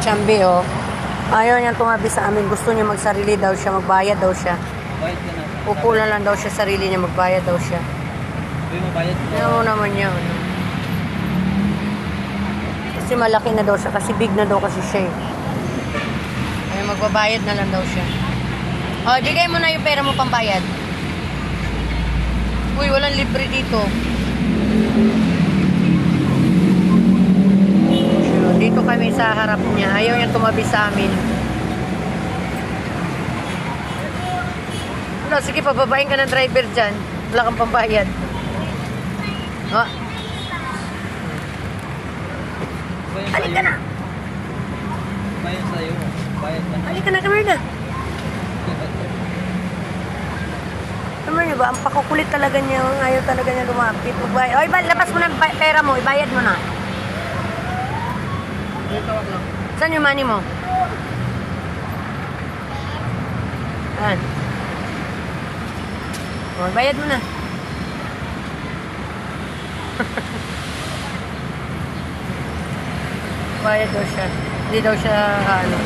Chambi, oh. Ayaw niya tumabi sa amin. Gusto niya magsarili daw siya. Magbayad daw siya. Bayad ka na. Upo na lang daw siya. Sarili niya. Magbayad daw siya. Uy, mabayad ka. Ayaw naman niya. Ano. Kasi malaki na daw siya. Kasi big na daw kasi siya, eh. Ay, magbabayad na lang daw siya. Oh, bigay mo na yung pera mo pambayad. Uy, walang libre dito. Dito kami sa harap niya. Ayaw niya tumabi sa amin. No, sige, pababain ka ng driver dyan. Wala kang pambayad. Oh. Halika na! Bayad sa'yo. Bayad ka na. Halika na, kamerda. Alam niyo ba, ang pakukulit talaga niya. Ayaw talaga niya lumapit. Magbayad. Oy, labas mo na ang pera mo. Ibayad mo na. Saan yung money mo? Saan? O, bayad mo na. Bayad daw siya. Hindi daw siya, ano.